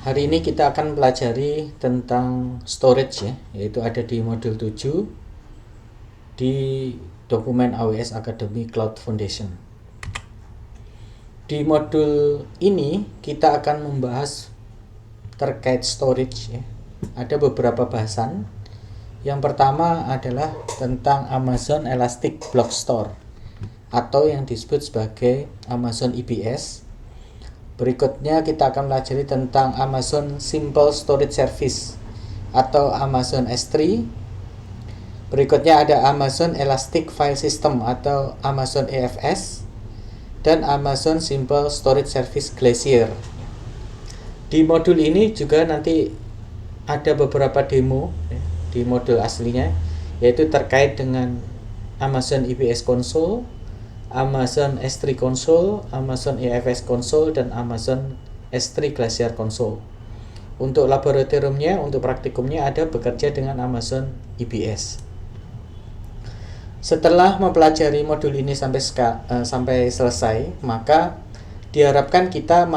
Hari ini kita akan pelajari tentang storage ya, yaitu ada di modul 7 di dokumen AWS Academy Cloud Foundation. Di modul ini kita akan membahas terkait storage ya. Ada beberapa bahasan. Yang pertama adalah tentang Amazon Elastic Block Store atau yang disebut sebagai Amazon EBS. Berikutnya kita akan pelajari tentang Amazon Simple Storage Service atau Amazon S3. Berikutnya ada Amazon Elastic File System atau Amazon EFS dan Amazon Simple Storage Service Glacier. Di modul ini juga nanti ada beberapa demo di modul aslinya, yaitu terkait dengan Amazon EBS Console, Amazon S3 Console, Amazon EFS Console, dan Amazon S3 Glacier Console. Untuk laboratoriumnya, untuk praktikumnya ada bekerja dengan Amazon EBS. Setelah mempelajari modul ini sampai selesai, maka diharapkan kita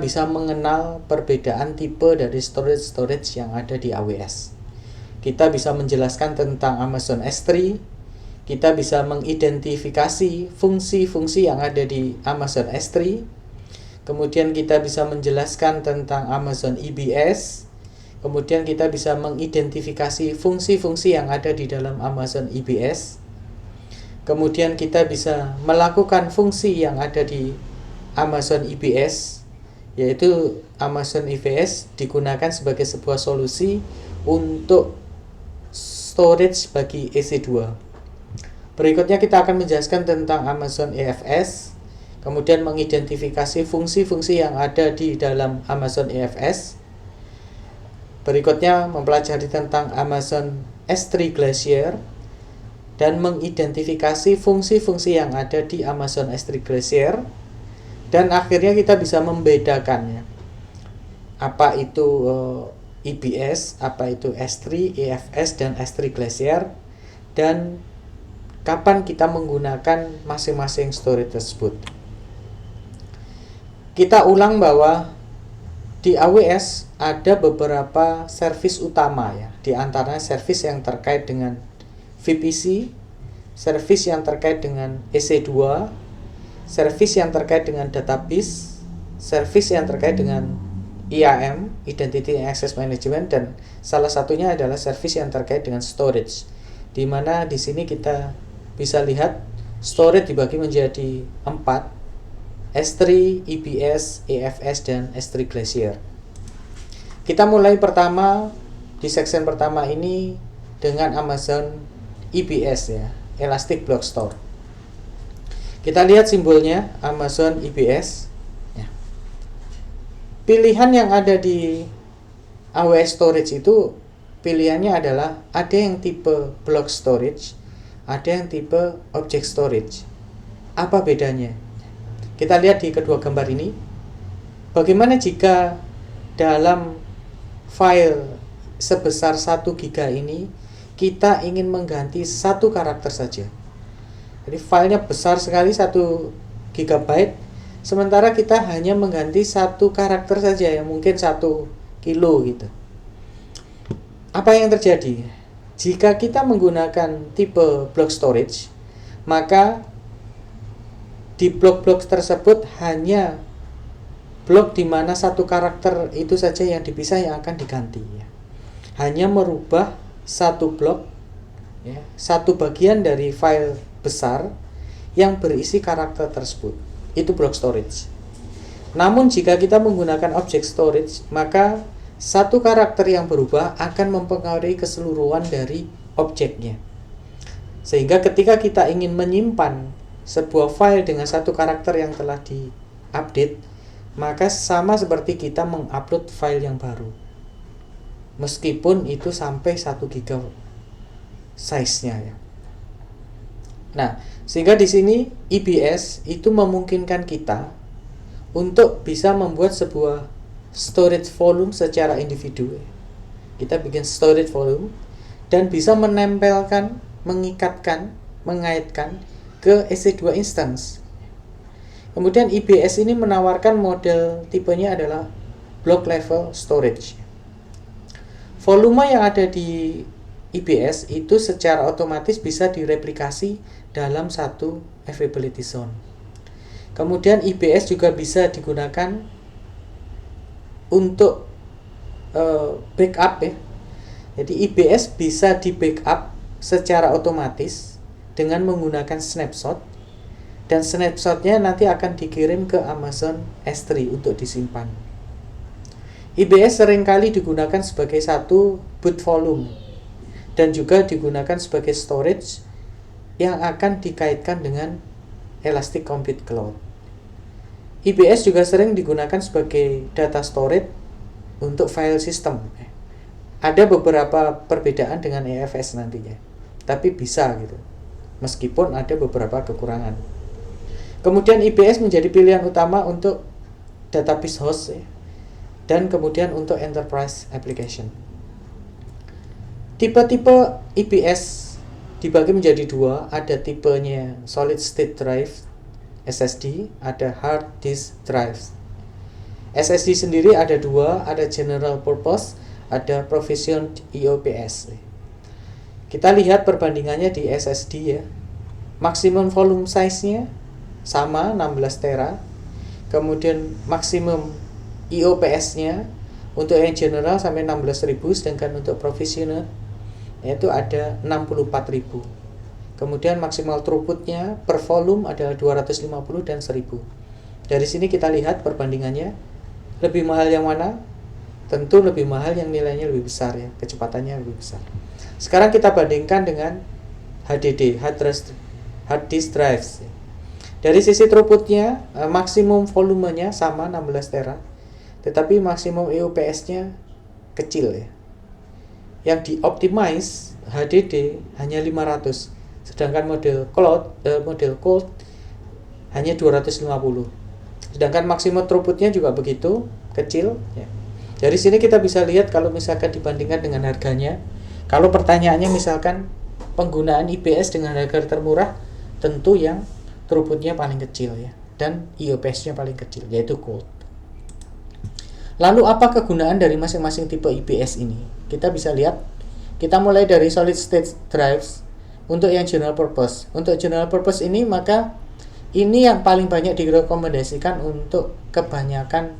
bisa mengenal perbedaan tipe dari storage yang ada di AWS. Kita bisa menjelaskan tentang Amazon S3, kita bisa mengidentifikasi fungsi-fungsi yang ada di Amazon S3, kemudian kita bisa menjelaskan tentang Amazon EBS, kemudian kita bisa mengidentifikasi fungsi-fungsi yang ada di dalam Amazon EBS, kemudian kita bisa melakukan fungsi yang ada di Amazon EBS, yaitu Amazon EBS digunakan sebagai sebuah solusi untuk storage bagi EC2. Berikutnya kita akan menjelaskan tentang Amazon EFS, kemudian mengidentifikasi fungsi-fungsi yang ada di dalam Amazon EFS. Berikutnya mempelajari tentang Amazon S3 Glacier dan mengidentifikasi fungsi-fungsi yang ada di Amazon S3 Glacier. Dan akhirnya kita bisa membedakannya. Apa itu EBS, apa itu S3, EFS, dan S3 Glacier, dan kapan kita menggunakan masing-masing storage tersebut. Kita ulang bahwa di AWS ada beberapa service utama ya, di antaranya service yang terkait dengan VPC, service yang terkait dengan EC2, service yang terkait dengan database, service yang terkait dengan IAM, Identity and Access Management, dan salah satunya adalah service yang terkait dengan storage. Di mana di sini kita bisa lihat storage dibagi menjadi 4, S3, EBS, EFS, dan S3 Glacier. Kita mulai pertama di section pertama ini dengan Amazon EBS ya, Elastic Block Store. Kita lihat simbolnya Amazon EBS ya. Pilihan yang ada di AWS Storage itu pilihannya adalah ada yang tipe block storage, ada yang tipe object storage. Apa bedanya? Kita lihat di kedua gambar ini. Bagaimana jika dalam file sebesar 1 GB ini kita ingin mengganti satu karakter saja. Jadi filenya besar sekali 1 GB, sementara kita hanya mengganti satu karakter saja yang mungkin 1 kilo gitu. Apa yang terjadi? Jika kita menggunakan tipe block storage, maka di blok-blok tersebut hanya blok di mana satu karakter itu saja yang dipisah yang akan diganti ya. Hanya merubah satu blok ya, satu bagian dari file besar yang berisi karakter tersebut. Itu block storage. Namun jika kita menggunakan object storage, maka satu karakter yang berubah akan mempengaruhi keseluruhan dari objeknya. Sehingga ketika kita ingin menyimpan sebuah file dengan satu karakter yang telah diupdate, maka sama seperti kita mengupload file yang baru. Meskipun itu sampai 1 GB size-nya ya. Nah, sehingga di sini EBS itu memungkinkan kita untuk bisa membuat sebuah storage volume secara individu. Kita bikin storage volume dan bisa menempelkan, mengikatkan, mengaitkan ke EC2 instance. Kemudian IBS ini menawarkan model tipenya adalah block level storage. Volume yang ada di IBS itu secara otomatis bisa direplikasi dalam satu availability zone. Kemudian IBS juga bisa digunakan untuk backup ya. Jadi IBS bisa di backup secara otomatis dengan menggunakan snapshot, dan snapshotnya nanti akan dikirim ke Amazon S3 untuk disimpan. IBS seringkali digunakan sebagai satu boot volume dan juga digunakan sebagai storage yang akan dikaitkan dengan Elastic Compute Cloud. IBS juga sering digunakan sebagai data storage untuk file system. Ada beberapa perbedaan dengan EFS nantinya, tapi bisa gitu, meskipun ada beberapa kekurangan. Kemudian IBS menjadi pilihan utama untuk database host ya, dan kemudian untuk enterprise application. Tipe-tipe IBS dibagi menjadi dua, ada tipenya solid state drive SSD, ada hard disk drive. SSD sendiri ada dua, ada general purpose, ada provisioned IOPS. Kita lihat perbandingannya di SSD ya. Maksimum volume size-nya sama 16 tera. Kemudian maksimum IOPS-nya untuk yang general sampai 16.000, sedangkan untuk provisional yaitu ada 64.000. Kemudian maksimal throughput-nya per volume adalah 250 dan 1000. Dari sini kita lihat perbandingannya. Lebih mahal yang mana? Tentu lebih mahal yang nilainya lebih besar ya, kecepatannya lebih besar. Sekarang kita bandingkan dengan HDD, hard disk drives. Dari sisi throughput-nya, maksimum volumenya sama 16 tera, tetapi maksimum IOPS-nya kecil ya. Yang di-optimize HDD hanya 500, sedangkan model cold hanya 250. Sedangkan maksimum throughput-nya juga begitu, kecil ya. Dari sini kita bisa lihat kalau misalkan dibandingkan dengan harganya. Kalau pertanyaannya misalkan penggunaan IBS dengan harga termurah, tentu yang throughput-nya paling kecil ya, dan IOPS-nya paling kecil, yaitu cold. Lalu apa kegunaan dari masing-masing tipe IBS ini? Kita bisa lihat, kita mulai dari solid state drives untuk yang general purpose. Untuk general purpose ini, maka ini yang paling banyak direkomendasikan untuk kebanyakan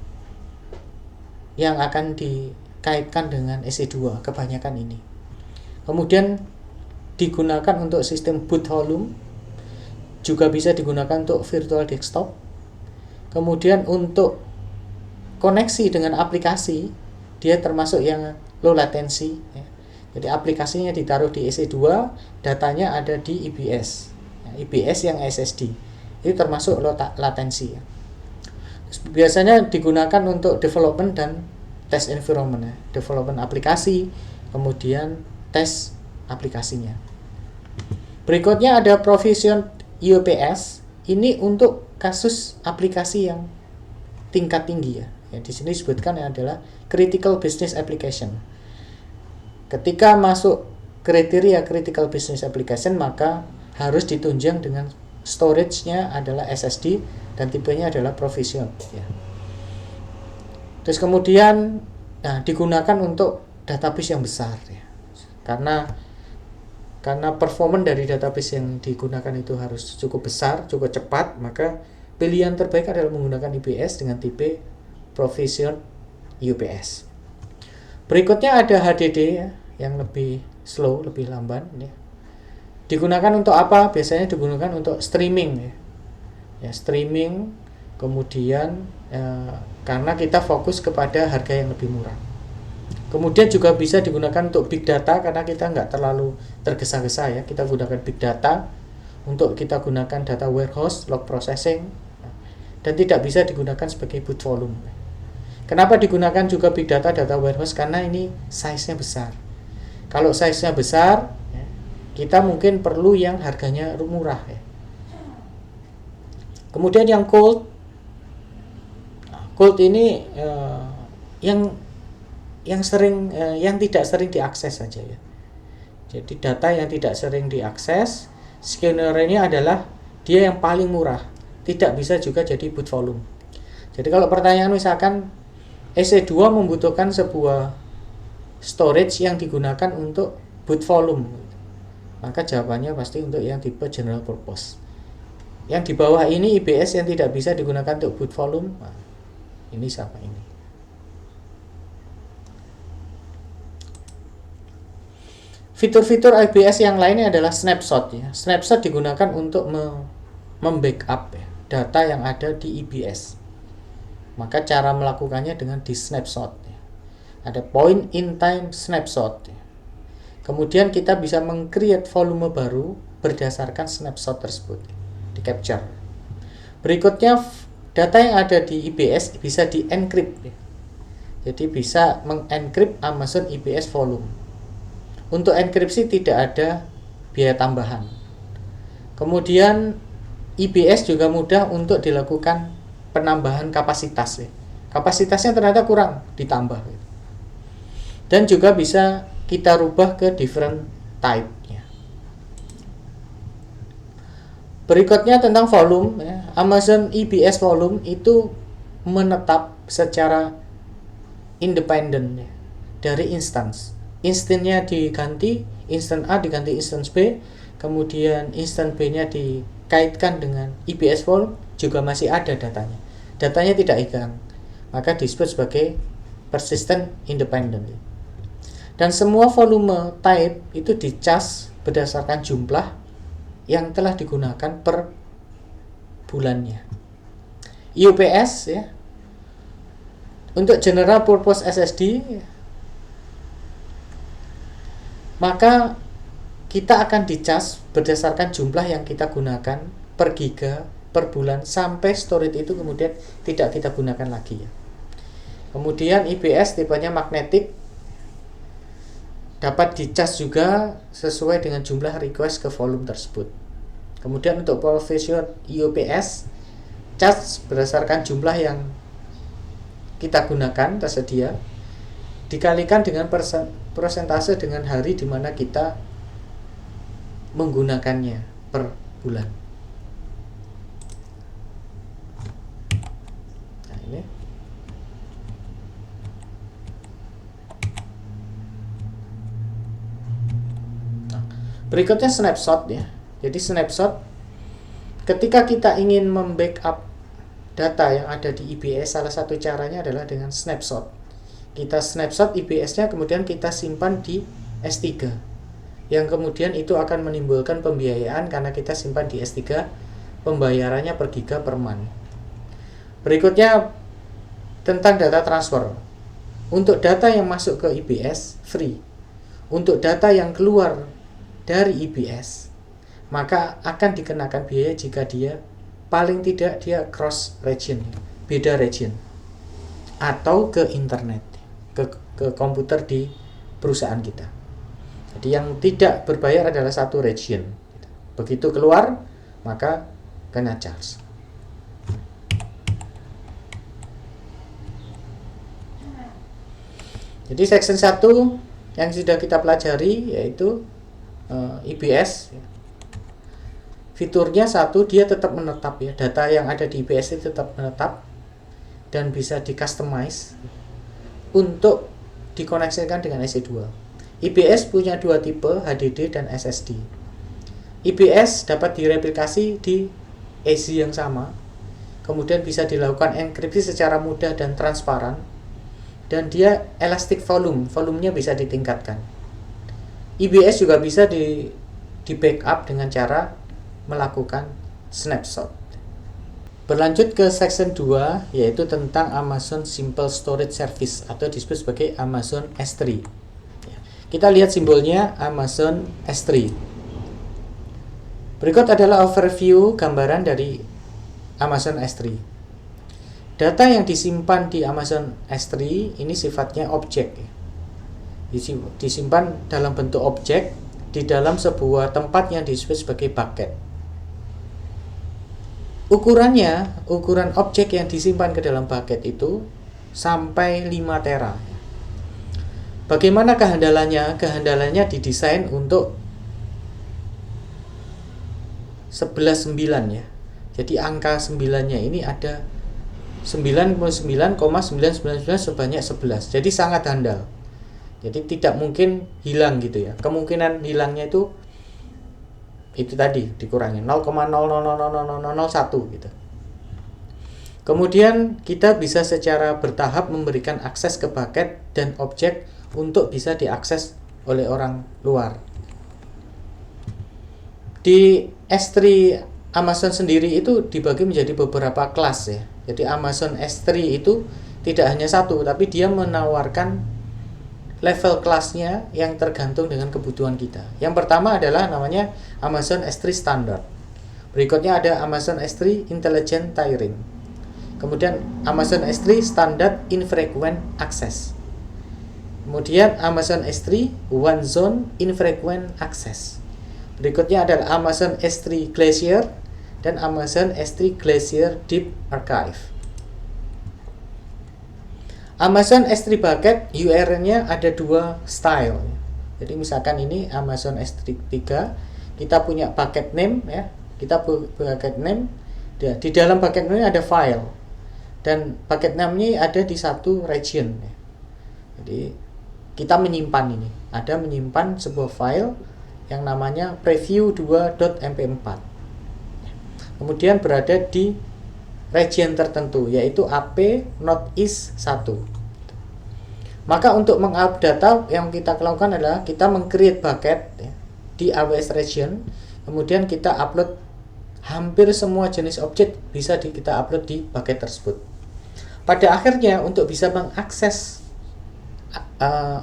yang akan dikaitkan dengan EC2, kebanyakan ini. Kemudian digunakan untuk sistem boot volume, juga bisa digunakan untuk virtual desktop. Kemudian untuk koneksi dengan aplikasi, dia termasuk yang low latency ya. Jadi aplikasinya ditaruh di EC2, datanya ada di IBS ya, IBS yang SSD. Itu termasuk low latency ya. Biasanya digunakan untuk development dan test environment ya. Development aplikasi, kemudian tes aplikasinya. Berikutnya ada provision IOPS. Ini untuk kasus aplikasi yang tingkat tinggi ya. Di sini disebutkan adalah critical business application. Ketika masuk kriteria critical business application, maka harus ditunjang dengan storage-nya adalah SSD dan tipenya adalah provision ya. Terus kemudian digunakan untuk database yang besar ya. Karena performance dari database yang digunakan itu harus cukup besar, cukup cepat, maka pilihan terbaik adalah menggunakan IBS dengan tipe provision IOPS. Berikutnya ada HDD ya, yang lebih slow, lebih lamban ya. Digunakan untuk apa? Biasanya digunakan untuk streaming ya, streaming. Kemudian karena kita fokus kepada harga yang lebih murah. Kemudian juga bisa digunakan untuk big data, karena kita nggak terlalu tergesa-gesa ya. Kita gunakan big data untuk kita gunakan data warehouse, log processing, dan tidak bisa digunakan sebagai boot volume. Kenapa digunakan juga big data, data warehouse? Karena ini size-nya besar. Kalau size-nya besar, kita mungkin perlu yang harganya murah ya. Kemudian yang cold ini yang tidak sering diakses saja ya. Jadi data yang tidak sering diakses, skenario ini adalah dia yang paling murah, tidak bisa juga jadi boot volume. Jadi kalau pertanyaan misalkan EC2 membutuhkan sebuah storage yang digunakan untuk boot volume, maka jawabannya pasti untuk yang tipe general purpose. Yang di bawah ini IBS yang tidak bisa digunakan untuk boot volume, nah, ini sama ini. Fitur-fitur IBS yang lainnya adalah snapshot ya. Snapshot digunakan untuk membackup ya, data yang ada di IBS. Maka cara melakukannya dengan di snapshot ya. Ada point in time snapshot ya. Kemudian kita bisa meng-create volume baru berdasarkan snapshot tersebut, di capture. Berikutnya data yang ada di IBS bisa di-encrypt ya. Jadi bisa meng-encrypt Amazon IBS volume. Untuk enkripsi tidak ada biaya tambahan. Kemudian IBS juga mudah untuk dilakukan penambahan kapasitas ya. Kapasitasnya ternyata kurang, ditambah ya. Dan juga bisa kita rubah ke different type ya. Berikutnya tentang volume ya. Amazon IBS volume itu menetap secara independen ya, dari instance. Instannya diganti, instan A diganti instance B, kemudian instan B-nya dikaitkan dengan IBS volume, juga masih ada datanya. Datanya tidak hilang, maka disebut sebagai persistent independent. Dan semua volume type itu dicas berdasarkan jumlah yang telah digunakan per bulannya. UPS ya, untuk general purpose SSD ya, maka kita akan dicas berdasarkan jumlah yang kita gunakan per giga per bulan sampai storage itu kemudian tidak kita gunakan lagi ya. Kemudian IBS tipenya magnetic, dapat dicas juga sesuai dengan jumlah request ke volume tersebut. Kemudian untuk professional UPS, cas berdasarkan jumlah yang kita gunakan tersedia dikalikan dengan persentase dengan hari di mana kita menggunakannya per bulan. Nah, ini. Nah, berikutnya snapshot ya. Jadi snapshot ketika kita ingin membackup data yang ada di IBS, salah satu caranya adalah dengan snapshot. Kita snapshot IBS-nya, kemudian kita simpan di S3, yang kemudian itu akan menimbulkan pembiayaan karena kita simpan di S3, pembayarannya per giga per month. Berikutnya tentang data transfer. Untuk data yang masuk ke IBS free. Untuk data yang keluar dari IBS, maka akan dikenakan biaya jika dia paling tidak dia cross region, beda region, atau ke internet, ke komputer di perusahaan kita. Jadi yang tidak berbayar adalah satu region. Begitu keluar, maka kena charge. Jadi section 1 yang sudah kita pelajari yaitu IBS. Fiturnya satu, dia tetap menetap ya. Data yang ada di IBS itu tetap menetap dan bisa di-customize untuk dikoneksikan dengan EC2. IBS punya dua tipe, HDD dan SSD. IBS dapat direplikasi di AC yang sama, kemudian bisa dilakukan enkripsi secara mudah dan transparan, dan dia elastic volumenya bisa ditingkatkan. IBS juga bisa di backup dengan cara melakukan snapshot. Berlanjut ke section 2, yaitu tentang Amazon Simple Storage Service atau disebut sebagai Amazon S3. Kita lihat simbolnya Amazon S3. Berikut adalah overview gambaran dari Amazon S3. Data yang disimpan di Amazon S3 ini sifatnya objek. Disimpan dalam bentuk objek di dalam sebuah tempat yang disebut sebagai bucket. Ukuran objek yang disimpan ke dalam bucket itu sampai 5 tera. Bagaimana kehandalannya? Kehandalannya didesain untuk 11.9 ya. Jadi angka 9-nya ini ada 99,999 sebanyak 11. Jadi sangat handal. Jadi tidak mungkin hilang gitu ya. Kemungkinan hilangnya itu tadi dikurangi 0,000001 gitu. Kemudian kita bisa secara bertahap memberikan akses ke paket dan objek untuk bisa diakses oleh orang luar. Di S3 Amazon sendiri itu dibagi menjadi beberapa kelas ya. Jadi Amazon S3 itu tidak hanya satu, tapi dia menawarkan level kelasnya yang tergantung dengan kebutuhan kita. Yang pertama adalah namanya Amazon S3 Standard. Berikutnya ada Amazon S3 Intelligent Tiering. Kemudian Amazon S3 Standard Infrequent Access. Kemudian Amazon S3 One Zone Infrequent Access. Berikutnya adalah Amazon S3 Glacier dan Amazon S3 Glacier Deep Archive. Amazon S3 Bucket URL-nya ada dua style. Jadi misalkan ini Amazon S3 kita punya bucket name ya. Kita bucket name, di dalam bucket name ada file. Dan bucket name-nya ada di satu region ya. Jadi kita menyimpan menyimpan sebuah file yang namanya preview2.mp4. Kemudian berada di region tertentu yaitu AP Northeast 1. Maka untuk meng-up data yang kita lakukan adalah kita meng-create bucket ya, di AWS region, kemudian kita upload hampir semua jenis objek bisa kita upload di bucket tersebut. Pada akhirnya untuk bisa mengakses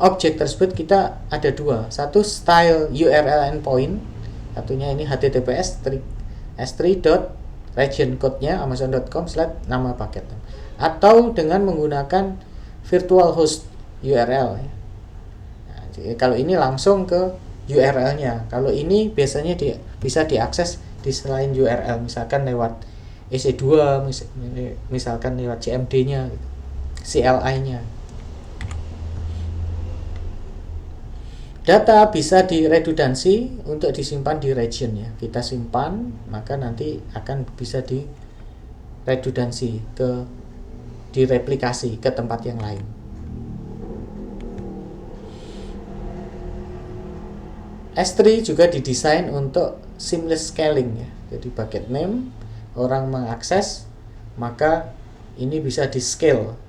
objek tersebut kita ada dua. Satu style URL endpoint, satunya ini https s3.region code-nya amazon.com/nama paket. Atau dengan menggunakan virtual host URL. Nah, jadi kalau ini langsung ke URL-nya. Kalau ini biasanya bisa diakses di selain URL, misalkan lewat EC2, misalkan lewat CMD-nya, CLI-nya. Data bisa diredundansi untuk disimpan di region ya. Kita simpan, maka nanti akan bisa diredundansi direplikasi ke tempat yang lain. S3 juga didesain untuk seamless scaling ya. Jadi bucket name orang mengakses, maka ini bisa di scale.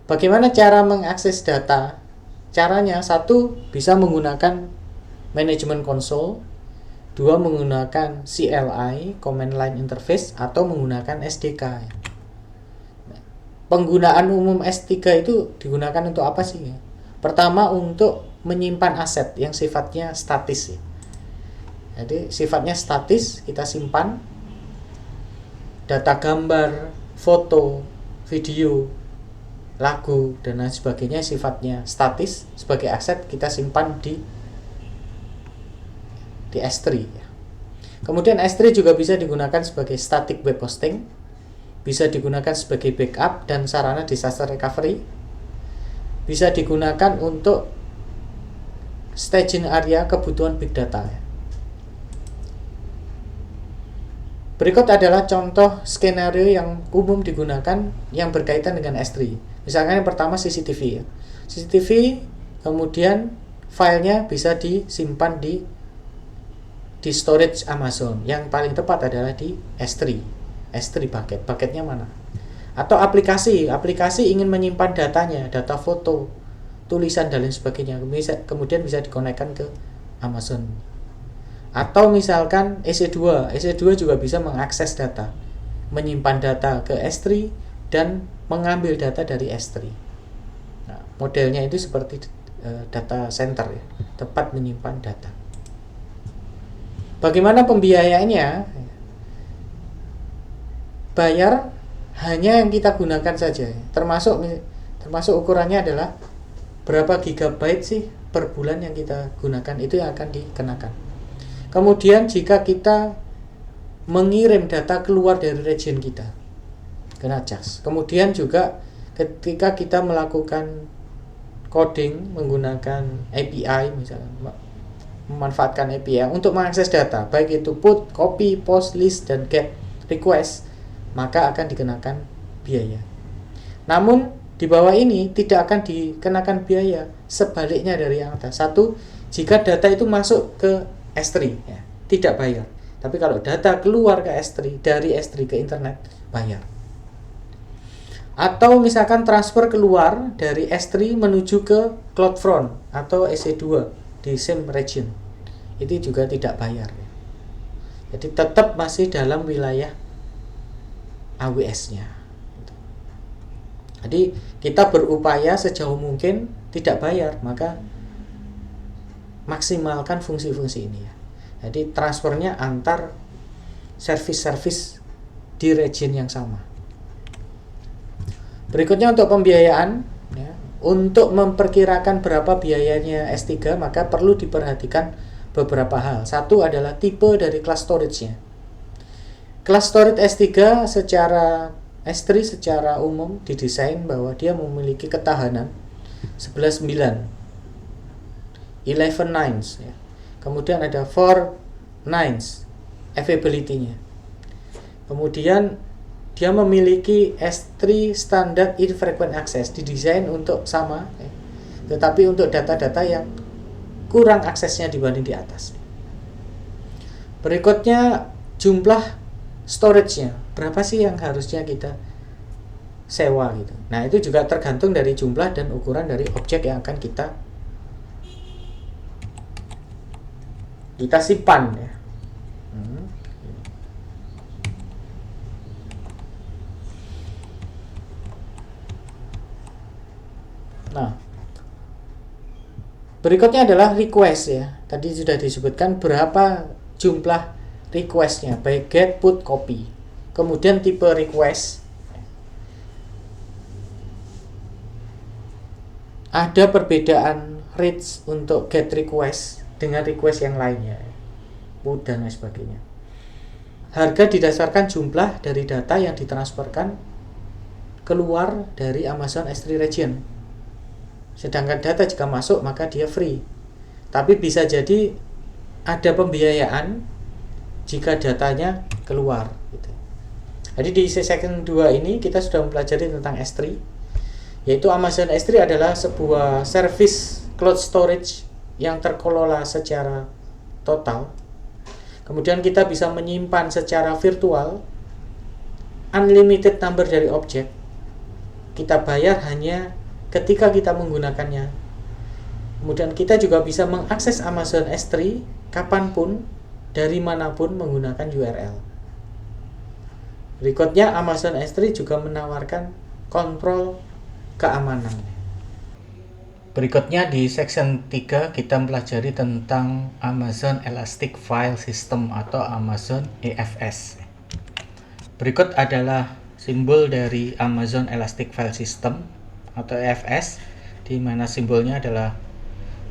Bagaimana cara mengakses data? Caranya, satu bisa menggunakan management console, dua menggunakan CLI command line interface atau menggunakan SDK. Penggunaan umum S3 itu digunakan untuk apa sih? Pertama, untuk menyimpan aset yang sifatnya statis ya. Jadi sifatnya statis, kita simpan data gambar, foto, video, lagu dan lain sebagainya sifatnya statis sebagai aset kita simpan di S3 ya. Kemudian S3 juga bisa digunakan sebagai static web hosting, bisa digunakan sebagai backup dan sarana disaster recovery, bisa digunakan untuk staging area kebutuhan big data ya. Berikut adalah contoh skenario yang umum digunakan yang berkaitan dengan S3. Misalkan yang pertama CCTV ya. CCTV kemudian filenya bisa disimpan di storage Amazon. Yang paling tepat adalah di S3 bucket. Bucketnya mana? Atau aplikasi ingin menyimpan datanya, data foto, tulisan dan lain sebagainya. Kemudian bisa dikonekkan ke Amazon. Atau misalkan EC2 juga bisa mengakses data, menyimpan data ke S3 dan mengambil data dari S3. Nah, modelnya itu seperti data center ya, tempat menyimpan data. Bagaimana pembiayaannya? Bayar hanya yang kita gunakan saja, termasuk ukurannya adalah berapa gigabyte sih per bulan yang kita gunakan, itu yang akan dikenakan. Kemudian jika kita mengirim data keluar dari region kita, kena charge. Kemudian juga ketika kita melakukan coding menggunakan API misalnya, memanfaatkan API untuk mengakses data, baik itu put, copy, post, list, dan get request, maka akan dikenakan biaya. Namun di bawah ini tidak akan dikenakan biaya, sebaliknya dari yang atas. Satu, jika data itu masuk ke S3 ya, tidak bayar. Tapi kalau data keluar ke S3, dari S3 ke internet, bayar. Atau misalkan transfer keluar dari S3 menuju ke CloudFront atau EC2 di same region, itu juga tidak bayar. Jadi tetap masih dalam wilayah AWS-nya. Jadi kita berupaya sejauh mungkin tidak bayar, maka maksimalkan fungsi-fungsi ini ya. Jadi transfernya antar service-service di region yang sama. Berikutnya untuk pembiayaan ya. Untuk memperkirakan berapa biayanya S3, maka perlu diperhatikan beberapa hal. Satu adalah tipe dari class storage-nya. Class storage S3 secara umum didesain bahwa dia memiliki ketahanan 11/9, 11 nines ya. Kemudian ada 4 nines availability-nya. Kemudian dia memiliki S3 standar infrequent access, didesain untuk sama ya. Tetapi untuk data-data yang kurang aksesnya dibanding di atas. Berikutnya jumlah storage-nya, berapa sih yang harusnya kita sewa gitu. Nah, itu juga tergantung dari jumlah dan ukuran dari objek yang akan kita simpan ya. Nah, berikutnya adalah request ya. Tadi sudah disebutkan berapa jumlah requestnya, baik get, put, copy. Kemudian tipe request. Ada perbedaan rates untuk get request dengan request yang lainnya, put dan lain sebagainya. Harga didasarkan jumlah dari data yang ditransferkan keluar dari Amazon S3 region. Sedangkan data jika masuk maka dia free. Tapi bisa jadi ada pembiayaan jika datanya keluar gitu. Jadi di section 2 ini kita sudah mempelajari tentang S3, yaitu Amazon S3 adalah sebuah service cloud storage yang terkelola secara total. Kemudian kita bisa menyimpan secara virtual unlimited number dari objek. Kita bayar hanya ketika kita menggunakannya. Kemudian kita juga bisa mengakses Amazon S3 kapanpun, dari manapun menggunakan URL. Berikutnya Amazon S3 juga menawarkan kontrol keamanan. Berikutnya di section 3 kita mempelajari tentang Amazon Elastic File System atau Amazon EFS. Berikut adalah simbol dari Amazon Elastic File System atau EFS, di mana simbolnya adalah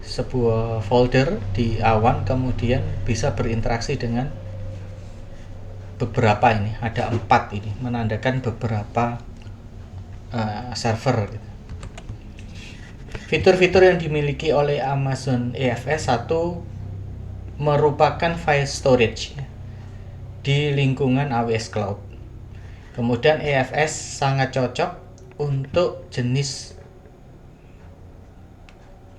sebuah folder di awan, kemudian bisa berinteraksi dengan beberapa, ini ada 4 ini menandakan beberapa server gitu. Fitur-fitur yang dimiliki oleh Amazon EFS, satu, merupakan file storage di lingkungan AWS Cloud. Kemudian EFS sangat cocok untuk jenis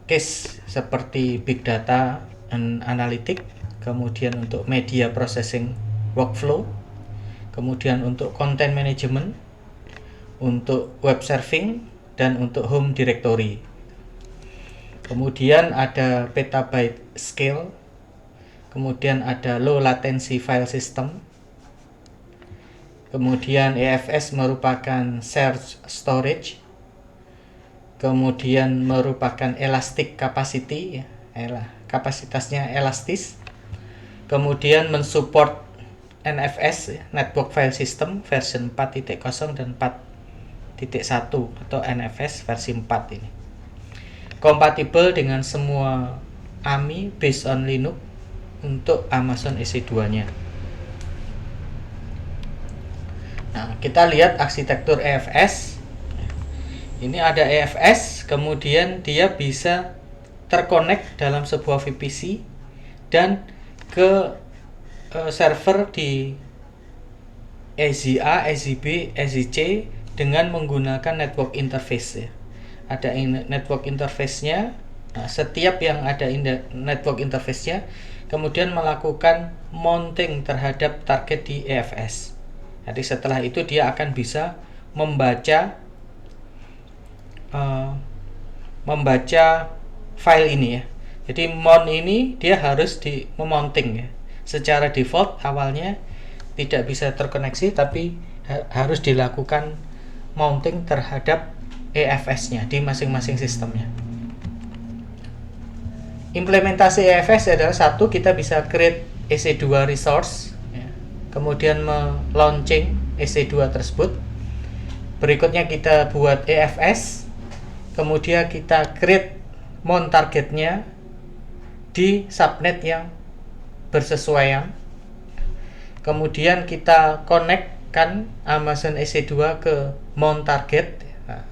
case seperti big data and analytic, kemudian untuk media processing workflow, kemudian untuk content management, untuk web serving, dan untuk home directory. Kemudian ada petabyte scale, kemudian ada low latency file system. Kemudian EFS merupakan shared storage, kemudian merupakan elastic capacity, kapasitasnya elastis, kemudian mensupport NFS, Network File System version 4.0 dan 4.1 atau NFS versi 4 ini. Kompatibel dengan semua AMI based on Linux untuk Amazon EC2-nya. Nah, kita lihat arsitektur EFS. Ini ada EFS, kemudian dia bisa terkonek dalam sebuah VPC dan ke server di EZA, EZB, EZC dengan menggunakan network interface ya. Ada network interface-nya. Nah, setiap yang ada network interface-nya kemudian melakukan mounting terhadap target di EFS. Jadi setelah itu dia akan bisa membaca file ini ya. Jadi mount ini dia harus memounting ya. Secara default awalnya tidak bisa terkoneksi, tapi harus dilakukan mounting terhadap EFS-nya di masing-masing sistemnya. Implementasi EFS adalah satu, kita bisa create EC2 resource ya. Kemudian launching EC2 tersebut. Berikutnya kita buat EFS, kemudian kita create mount targetnya di subnet yang bersesuaian. Kemudian kita connect-kan Amazon EC2 ke mount target. Nah,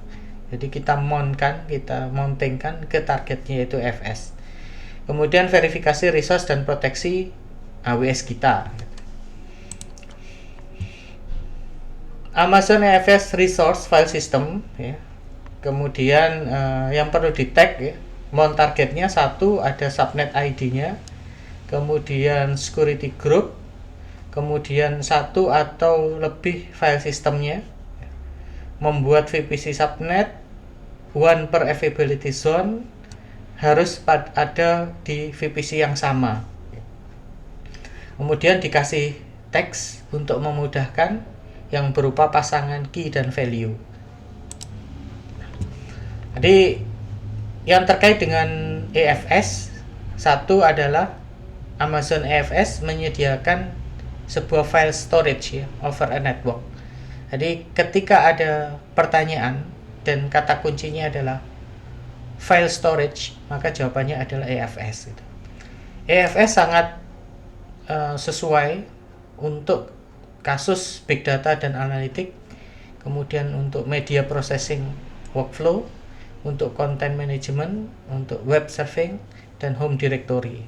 jadi kita mountingkan ke targetnya yaitu EFS. Kemudian verifikasi resource dan proteksi AWS kita. Amazon EFS Resource File System ya. Kemudian yang perlu di tag ya, mount targetnya satu, ada subnet ID-nya, kemudian security group, kemudian satu atau lebih file sistemnya, membuat VPC subnet, one per availability zone, harus ada di VPC yang sama. Kemudian dikasih teks untuk memudahkan yang berupa pasangan key dan value. Jadi yang terkait dengan EFS, satu adalah Amazon EFS menyediakan sebuah file storage ya, over a network. Jadi ketika ada pertanyaan dan kata kuncinya adalah file storage, maka jawabannya adalah EFS gitu. EFS sangat sesuai untuk kasus big data dan analitik, kemudian untuk media processing workflow, untuk content management, untuk web surfing, dan home directory.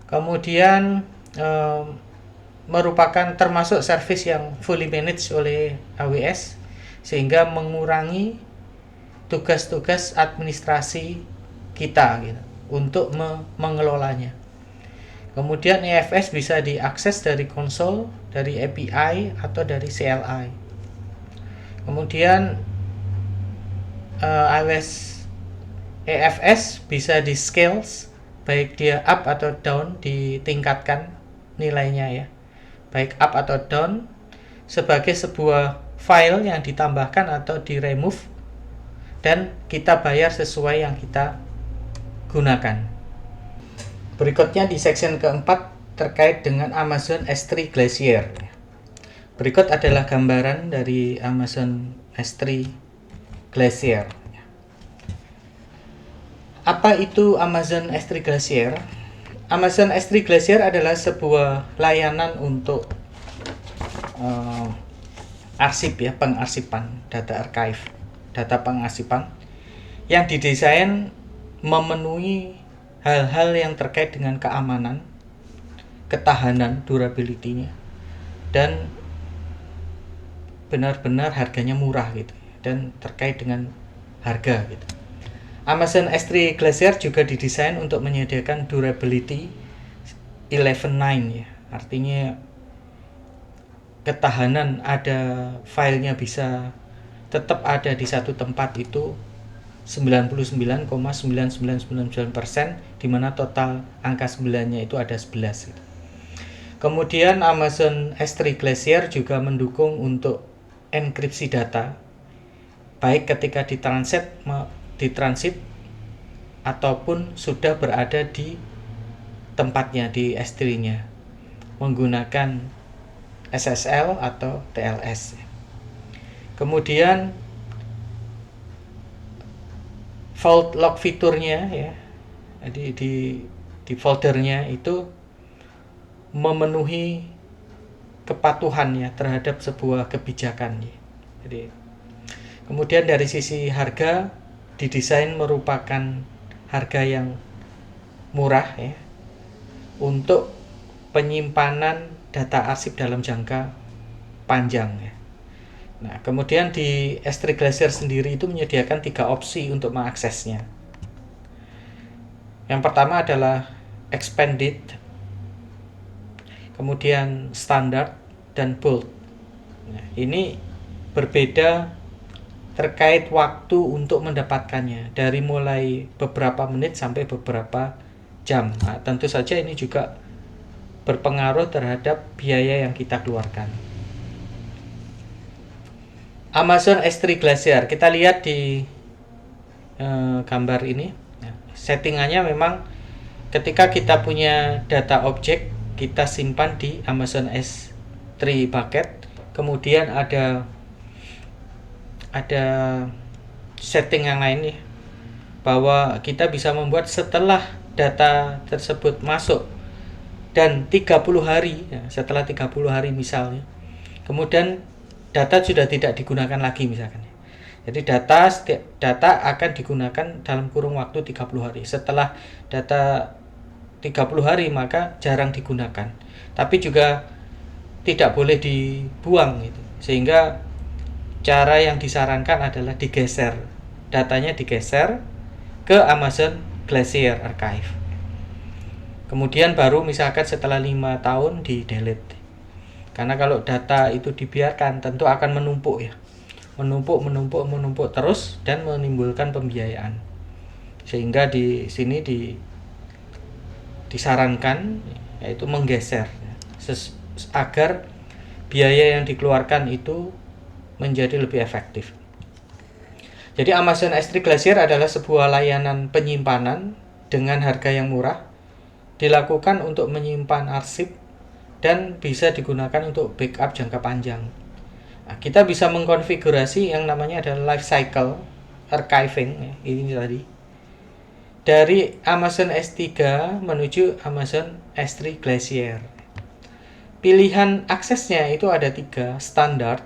Kemudian merupakan termasuk service yang fully managed oleh AWS, sehingga mengurangi tugas-tugas administrasi kita gitu, untuk mengelolanya. Kemudian EFS bisa diakses dari konsol, dari API, atau dari CLI. Kemudian AWS EFS bisa di scale, baik dia up atau down, ditingkatkan nilainya ya, baik up atau down, sebagai sebuah file yang ditambahkan atau di remove, dan kita bayar sesuai yang kita gunakan. Berikutnya di section keempat terkait dengan Amazon S3 Glacier. Berikut adalah gambaran dari Amazon S3 Glacier. Apa itu Amazon S3 Glacier? Amazon S3 Glacier adalah sebuah layanan untuk arsip ya, pengarsipan, data archive, data pengarsipan yang didesain memenuhi hal-hal yang terkait dengan keamanan, ketahanan, durability-nya, dan benar-benar harganya murah gitu, dan terkait dengan harga gitu. Amazon S3 Glacier juga didesain untuk menyediakan durability 11.9 ya, artinya ketahanan ada filenya bisa tetap ada di satu tempat itu 99,9999%, di mana total angka 9-nya itu ada 11 gitu. Kemudian Amazon S3 Glacier juga mendukung untuk enkripsi data, baik ketika ditransit ataupun sudah berada di tempatnya di S3-nya menggunakan SSL atau TLS. Kemudian vault lock fiturnya ya, jadi di foldernya itu memenuhi kepatuhan ya terhadap sebuah kebijakan ya. Jadi kemudian dari sisi harga, didesain merupakan harga yang murah ya, untuk penyimpanan data arsip dalam jangka panjang ya. Nah, kemudian di S3 Glacier sendiri itu menyediakan 3 opsi untuk mengaksesnya. Yang pertama adalah expanded, kemudian standard, dan bold. Nah, ini berbeda terkait waktu untuk mendapatkannya, dari mulai beberapa menit sampai beberapa jam. Nah, tentu saja ini juga berpengaruh terhadap biaya yang kita keluarkan. Amazon S3 Glacier, kita lihat di gambar ini. Settingannya memang ketika kita punya data objek, kita simpan di Amazon S3 bucket. Kemudian ada setting yang lain nih, bahwa kita bisa membuat setelah data tersebut masuk dan 30 hari ya, setelah 30 hari misalnya, kemudian data sudah tidak digunakan lagi misalkan. Jadi data akan digunakan dalam kurun waktu 30 hari. Setelah data 30 hari maka jarang digunakan. Tapi juga tidak boleh dibuang gitu. Sehingga cara yang disarankan adalah digeser. Datanya digeser ke Amazon Glacier Archive. Kemudian baru misalkan setelah 5 tahun di delete. Karena kalau data itu dibiarkan tentu akan menumpuk ya. Menumpuk terus dan menimbulkan pembiayaan. Sehingga di sini disarankan yaitu menggeser agar biaya yang dikeluarkan itu menjadi lebih efektif. Jadi Amazon S3 Glacier adalah sebuah layanan penyimpanan dengan harga yang murah, dilakukan untuk menyimpan arsip dan bisa digunakan untuk backup jangka panjang. Nah, kita bisa mengkonfigurasi yang namanya adalah life cycle archiving ya, ini tadi. Dari Amazon S3 menuju Amazon S3 Glacier. Pilihan aksesnya itu ada 3, standar.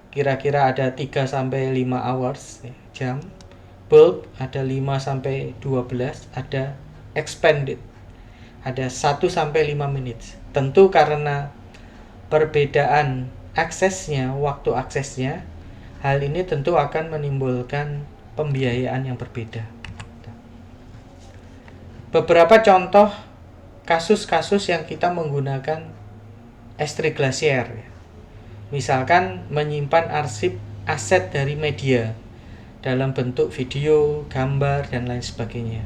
Kira-kira ada 3-5 hours ya, jam. Bulk ada 5-12, ada expanded ada 1-5 menit. Tentu karena perbedaan aksesnya, waktu aksesnya, hal ini tentu akan menimbulkan pembiayaan yang berbeda. Beberapa contoh kasus-kasus yang kita menggunakan S3 Glacier. Misalkan menyimpan arsip aset dari media dalam bentuk video, gambar, dan lain sebagainya.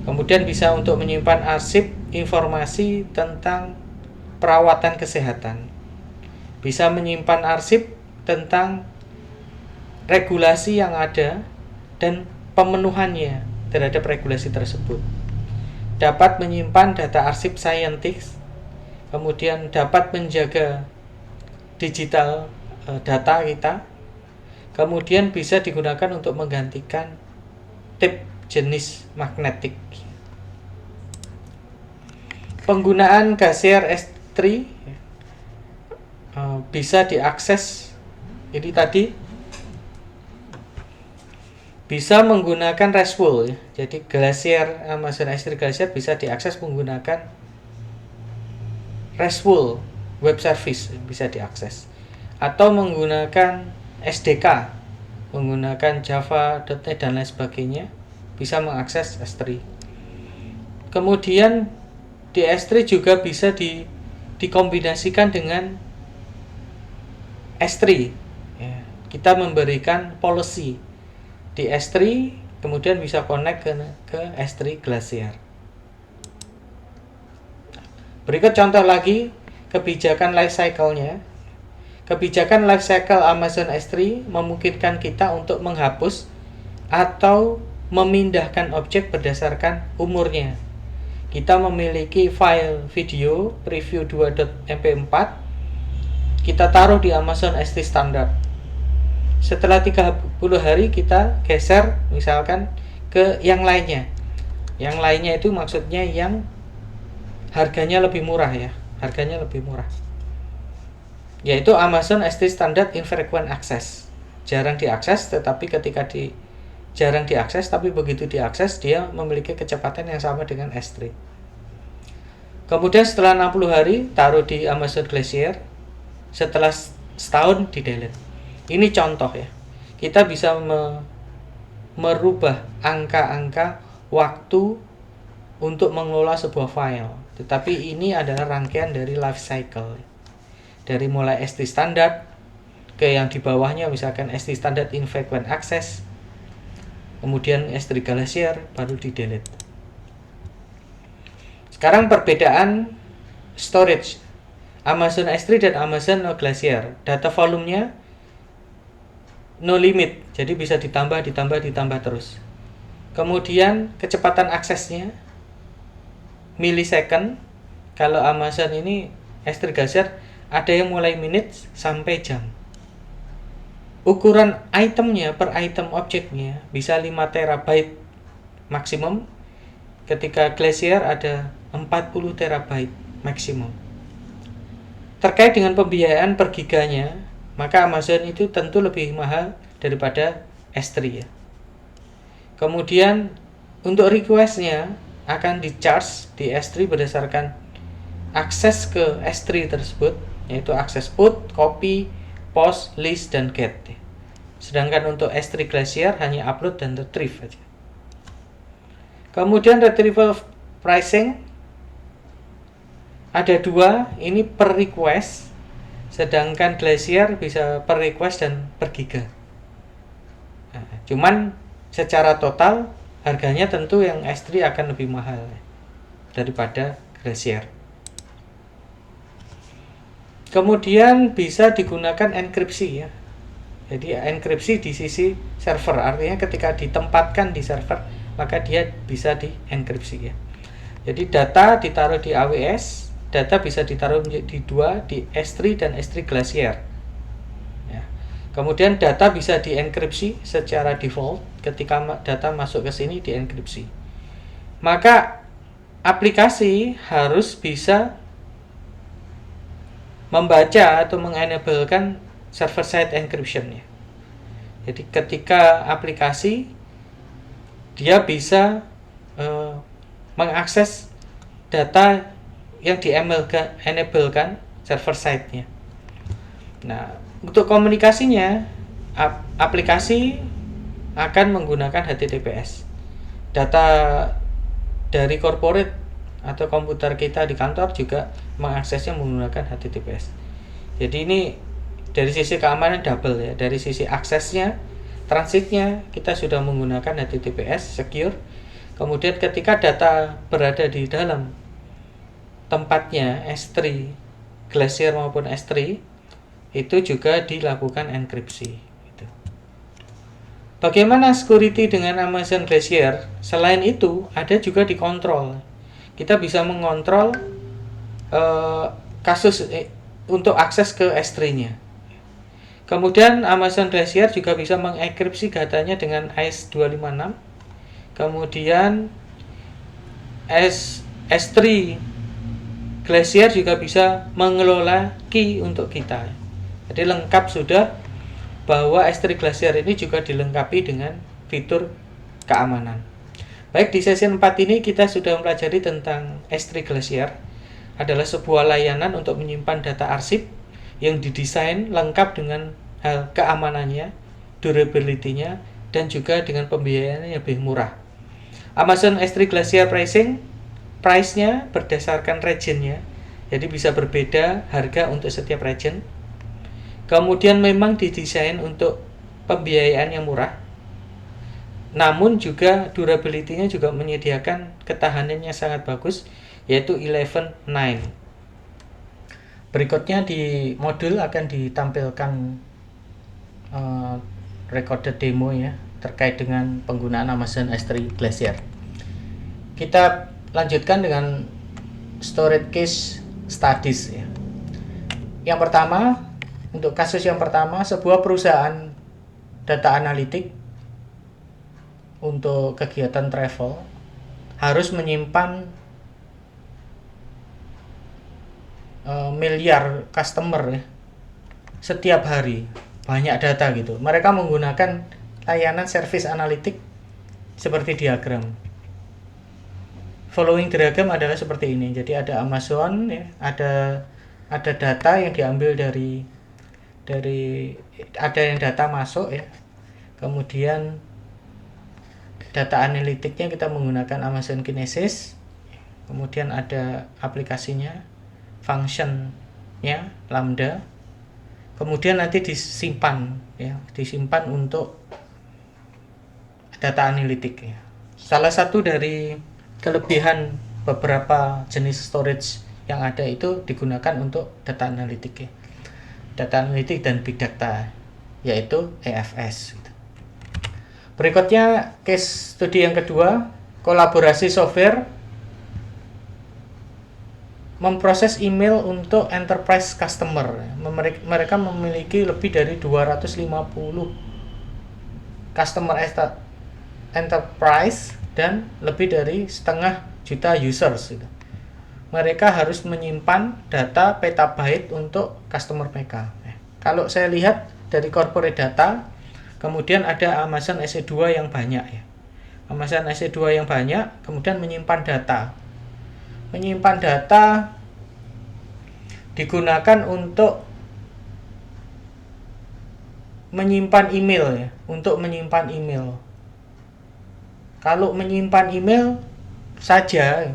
Kemudian bisa untuk menyimpan arsip informasi tentang perawatan kesehatan. Bisa menyimpan arsip tentang regulasi yang ada dan pemenuhannya terhadap regulasi tersebut. Dapat menyimpan data arsip saintifik, kemudian dapat menjaga digital data kita, kemudian bisa digunakan untuk menggantikan tip jenis magnetik. Penggunaan Glacier S3 bisa diakses ini tadi, bisa menggunakan RESTful ya. Jadi Glacier Amazon S3 Glacier bisa diakses menggunakan RESTful web service, bisa diakses, atau menggunakan SDK, menggunakan Java, .NET dan lain sebagainya, bisa mengakses S3. Kemudian di S3 juga bisa dikombinasikan dengan S3 ya. Kita memberikan policy di S3, kemudian bisa connect ke S3 Glacier. Berikut contoh lagi kebijakan life cycle-nya. Kebijakan life cycle Amazon S3 memungkinkan kita untuk menghapus atau memindahkan objek berdasarkan umurnya. Kita memiliki file video preview 2.mp4, kita taruh di Amazon S3 standar. Setelah 30 hari kita geser misalkan ke yang lainnya. Yang lainnya itu maksudnya yang harganya lebih murah ya, harganya lebih murah. Yaitu Amazon S3 Standard Infrequent Access. Jarang diakses, tetapi jarang diakses, tapi begitu diakses dia memiliki kecepatan yang sama dengan S3. Kemudian setelah 60 hari taruh di Amazon Glacier, setelah setahun di delete. Ini contoh ya. Kita bisa merubah angka-angka waktu untuk mengelola sebuah file. Tetapi ini adalah rangkaian dari life cycle. Dari mulai S3 standard ke yang di bawahnya, misalkan S3 standard infrequent access, kemudian S3 Glacier, baru di delete. Sekarang perbedaan storage Amazon S3 dan Amazon Glacier. Data volumenya no limit, jadi bisa ditambah terus. Kemudian kecepatan aksesnya millisecond. Kalau Amazon ini S3 Glacier ada yang mulai menit sampai jam. Ukuran itemnya per item objeknya bisa 5 terabyte maksimum. Ketika Glacier ada 40 terabyte maksimum. Terkait dengan pembiayaan per giganya, maka Amazon itu tentu lebih mahal daripada S3 ya. Kemudian untuk requestnya akan di-charge di S3 berdasarkan akses ke S3 tersebut, yaitu akses put, copy, post, list, dan get. Sedangkan untuk S3 Glacier hanya upload dan retrieve aja. Kemudian retrieval pricing ada 2, ini per request, sedangkan Glacier bisa per request dan per giga. Nah, cuman secara total harganya tentu yang S3 akan lebih mahal daripada Glacier. Kemudian bisa digunakan enkripsi ya. Jadi enkripsi di sisi server, artinya ketika ditempatkan di server maka dia bisa dienkripsi ya. Jadi data ditaruh di AWS, data bisa ditaruh di S3 dan S3 Glacier. Ya. Kemudian data bisa dienkripsi secara default, ketika data masuk ke sini dienkripsi. Maka aplikasi harus bisa membaca atau mengenablekan server side encryption ya. Jadi ketika aplikasi dia bisa mengakses data yang di-enablekan server side-nya. Nah, untuk komunikasinya aplikasi akan menggunakan HTTPS. Data dari corporate atau komputer kita di kantor juga mengaksesnya menggunakan HTTPS. Jadi ini dari sisi keamanan double ya. Dari sisi aksesnya, transitnya kita sudah menggunakan HTTPS secure. Kemudian ketika data berada di dalam tempatnya S3 Glacier maupun S3 itu juga dilakukan enkripsi gitu. Bagaimana security dengan Amazon Glacier? Selain itu ada juga dikontrol. Kita bisa mengontrol kasus untuk akses ke S3-nya. Kemudian Amazon Glacier juga bisa mengenkripsi datanya dengan AES-256. Kemudian S3 Glacier juga bisa mengelola key untuk kita. Jadi lengkap sudah bahwa S3 Glacier ini juga dilengkapi dengan fitur keamanan. Baik, di sesi 4 ini kita sudah mempelajari tentang S3 Glacier. Adalah sebuah layanan untuk menyimpan data arsip yang didesain lengkap dengan hal keamanannya, durability-nya, dan juga dengan pembiayaan yang lebih murah. Amazon S3 Glacier price-nya berdasarkan region-nya, jadi bisa berbeda harga untuk setiap region. Kemudian memang didesain untuk pembiayaan yang murah, namun juga durability-nya juga menyediakan ketahanannya sangat bagus, yaitu 11.9. Berikutnya di modul akan ditampilkan recorded demo ya terkait dengan penggunaan Amazon S3 Glacier. Kita lanjutkan dengan storage case studies ya. Yang pertama, untuk kasus yang pertama, sebuah perusahaan data analitik untuk kegiatan travel harus menyimpan miliar customer ya, setiap hari, banyak data gitu. Mereka menggunakan layanan service analitik seperti diagram following diagram adalah seperti ini. Jadi ada Amazon ya, ada data yang diambil dari ada yang data masuk ya. Kemudian data analitiknya kita menggunakan Amazon Kinesis. Kemudian ada aplikasinya, functionnya Lambda. Kemudian nanti disimpan ya, disimpan untuk data analitik ya. Salah satu dari kelebihan beberapa jenis storage yang ada itu digunakan untuk data analitik ya. Data analitik dan big data, yaitu EFS. Berikutnya case studi yang kedua, kolaborasi software memproses email untuk enterprise customer. Mereka memiliki lebih dari 250 customer enterprise dan lebih dari 1,5 juta users. Mereka harus menyimpan data petabyte untuk customer mereka. Kalau saya lihat dari corporate data, kemudian ada Amazon EC2 yang banyak ya. Amazon EC2 yang banyak, kemudian menyimpan data. Menyimpan data digunakan untuk menyimpan email ya, untuk menyimpan email. Kalau menyimpan email saja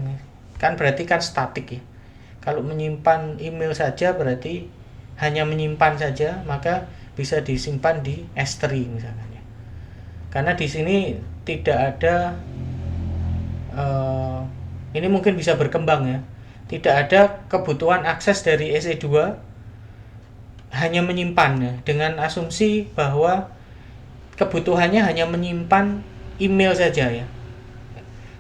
kan berarti kan statik ya. Kalau menyimpan email saja berarti hanya menyimpan saja, maka bisa disimpan di S3 misalkan ya. Karena di sini tidak ada ini mungkin bisa berkembang ya. Tidak ada kebutuhan akses dari EC2, hanya menyimpan ya, dengan asumsi bahwa kebutuhannya hanya menyimpan email saja ya.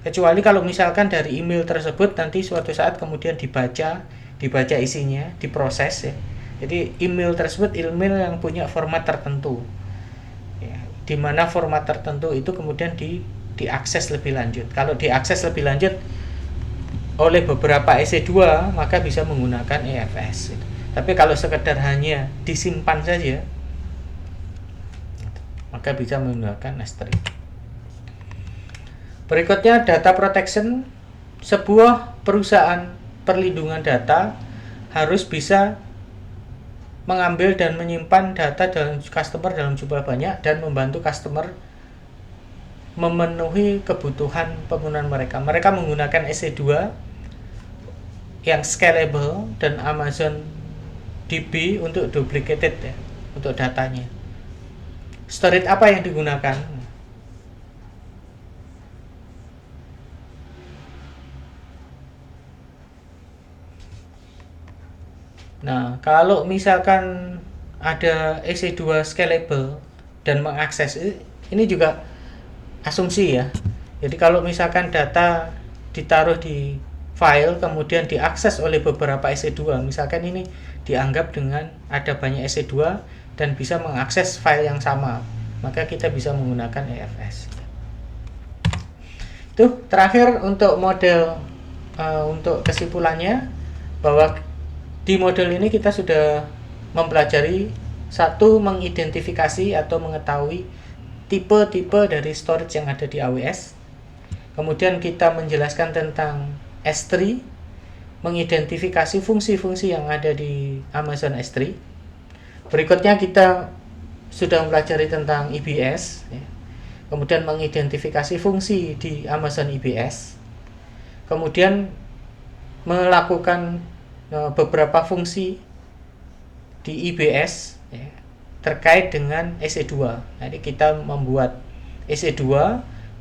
Kecuali kalau misalkan dari email tersebut nanti suatu saat kemudian dibaca isinya, diproses ya. Jadi email tersebut email yang punya format tertentu ya, di mana format tertentu itu kemudian diakses lebih lanjut. Kalau diakses lebih lanjut oleh beberapa EC2 maka bisa menggunakan EFS. Tapi kalau sekedar hanya disimpan saja maka bisa menggunakan S3. Berikutnya data protection. Sebuah perusahaan perlindungan data harus bisa mengambil dan menyimpan data dalam customer dalam jumlah banyak dan membantu customer memenuhi kebutuhan penggunaan mereka. Mereka menggunakan EC2 yang scalable dan Amazon DB untuk duplicated ya, untuk datanya. Storage apa yang digunakan? Nah, kalau misalkan ada EC2 scalable dan mengakses, ini juga asumsi ya. Jadi kalau misalkan data ditaruh di file kemudian diakses oleh beberapa EC2, misalkan ini dianggap dengan ada banyak EC2 dan bisa mengakses file yang sama, maka kita bisa menggunakan EFS. Itu terakhir untuk model untuk kesimpulannya, bahwa di model ini kita sudah mempelajari satu, mengidentifikasi atau mengetahui tipe-tipe dari storage yang ada di AWS. Kemudian kita menjelaskan tentang S3, mengidentifikasi fungsi-fungsi yang ada di Amazon S3. Berikutnya kita sudah mempelajari tentang EBS, ya. Kemudian mengidentifikasi fungsi di Amazon EBS. Kemudian melakukan beberapa fungsi di EBS ya, terkait dengan EC2. Jadi kita membuat EC2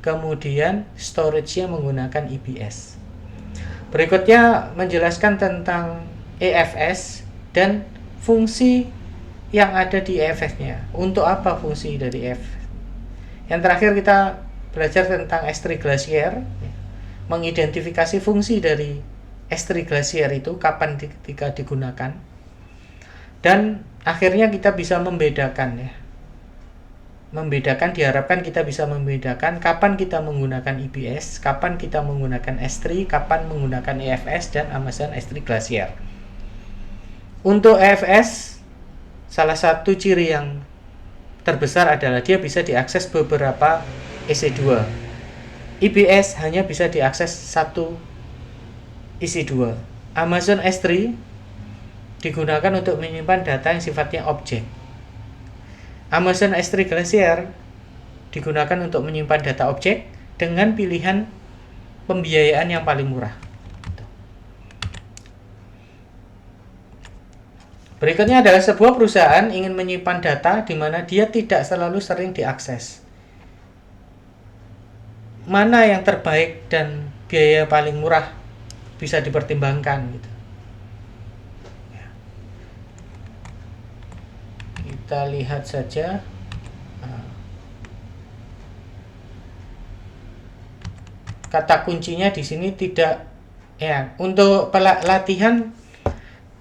kemudian storage-nya menggunakan EBS. Berikutnya menjelaskan tentang EFS dan fungsi yang ada di EFS-nya. Untuk apa fungsi dari EFS? Yang terakhir kita belajar tentang S3 Glacier, ya, mengidentifikasi fungsi dari S3 Glacier itu kapan ketika digunakan, dan akhirnya kita bisa membedakan ya. Diharapkan kita bisa membedakan kapan kita menggunakan EBS, kapan kita menggunakan S3, kapan menggunakan EFS dan Amazon S3 Glacier. Untuk EFS, salah satu ciri yang terbesar adalah dia bisa diakses beberapa EC2. EBS hanya bisa diakses satu isi 2. Amazon S3 digunakan untuk menyimpan data yang sifatnya objek. Amazon S3 Glacier digunakan untuk menyimpan data objek dengan pilihan pembiayaan yang paling murah. Berikutnya adalah sebuah perusahaan ingin menyimpan data di mana dia tidak selalu sering diakses. Mana yang terbaik dan biaya paling murah bisa dipertimbangkan gitu. Kita lihat saja. Kata kuncinya di sini tidak ya, untuk latihan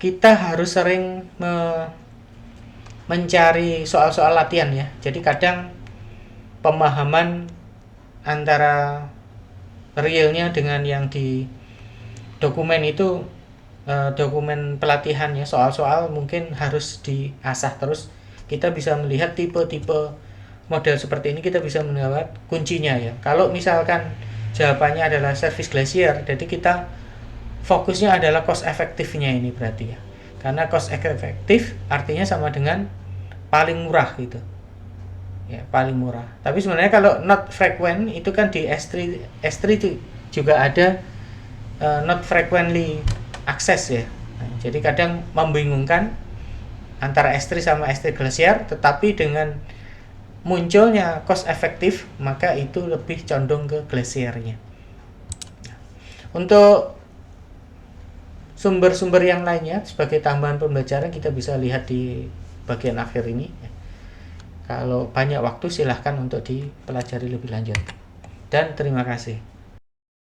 kita harus sering mencari soal-soal latihan ya. Jadi kadang pemahaman antara realnya dengan yang di dokumen itu, dokumen pelatihan ya, soal-soal mungkin harus diasah terus. Kita bisa melihat tipe-tipe model seperti ini, kita bisa mendapat kuncinya ya. Kalau misalkan jawabannya adalah service Glacier, jadi kita fokusnya adalah cost efektifnya ini berarti ya. Karena cost efektif artinya sama dengan paling murah gitu. Ya, paling murah. Tapi sebenarnya kalau not frequent itu kan di S3 juga ada not frequently access ya. Nah, jadi kadang membingungkan antara S3 sama S3 Glacier, tetapi dengan munculnya cost efektif maka itu lebih condong ke Glaciernya. Untuk sumber-sumber yang lainnya sebagai tambahan pembelajaran kita bisa lihat di bagian akhir ini. Kalau banyak waktu silahkan untuk dipelajari lebih lanjut. Dan terima kasih.